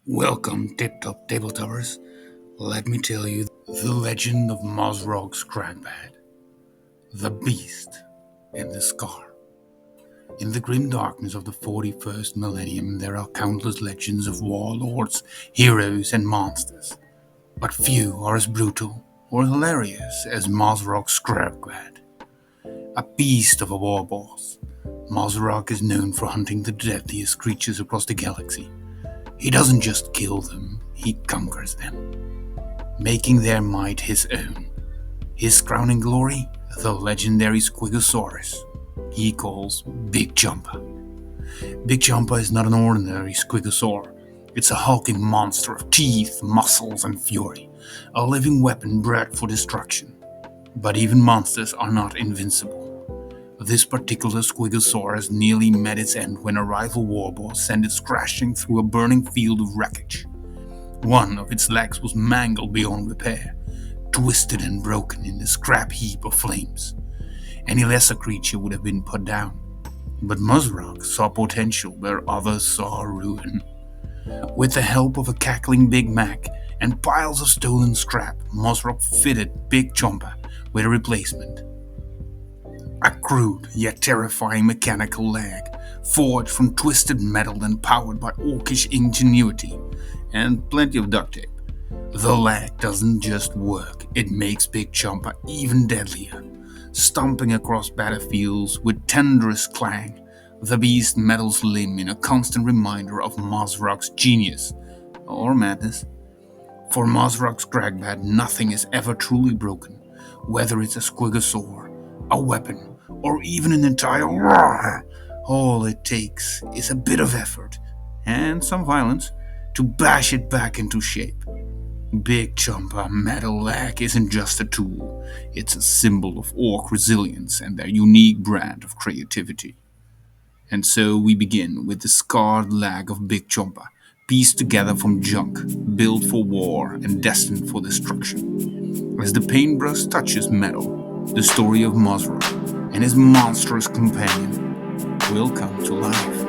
Welcome, tip-top tabletoppers. Let me tell you the legend of Mozrog Skragbad, the beast and the scar. In the grim darkness of the 41st millennium, there are countless legends of warlords, heroes, and monsters, but few are as brutal or hilarious as Mozrog Skragbad, a beast of a war boss. Mozrog is known for hunting the deadliest creatures across the galaxy. He doesn't just kill them, he conquers them, making their might his own. His crowning glory, the legendary Squigosaurus, he calls Big Chompa. Big Chompa is not an ordinary Squigosaur. It's a hulking monster of teeth, muscles, and fury, a living weapon bred for destruction. But even monsters are not invincible. This particular Squigosaurus nearly met its end when a rival warboss sent it crashing through a burning field of wreckage. One of its legs was mangled beyond repair, twisted and broken in the scrap heap of flames. Any lesser creature would have been put down, but Mozrog saw potential where others saw ruin. With the help of a cackling Big Mac and piles of stolen scrap, Mozrog fitted Big Chompa with a replacement. A crude yet terrifying mechanical leg, forged from twisted metal and powered by orcish ingenuity and plenty of duct tape. The leg doesn't just work, it makes Big Chompa even deadlier. Stomping across battlefields with tenderest clang, the beast metals limb in a constant reminder of Mozrog's genius, or madness. For Mozrog Skragbad, nothing is ever truly broken, whether it's a squigosaur, a weapon, or even an entire war. All it takes is a bit of effort, and some violence, to bash it back into shape. Big Chompa Metal Leg isn't just a tool, it's a symbol of orc resilience and their unique brand of creativity. And so we begin with the scarred leg of Big Chompa, pieced together from junk, built for war and destined for destruction. As the paintbrush touches metal, the story of Mozrog and his monstrous companion will come to life.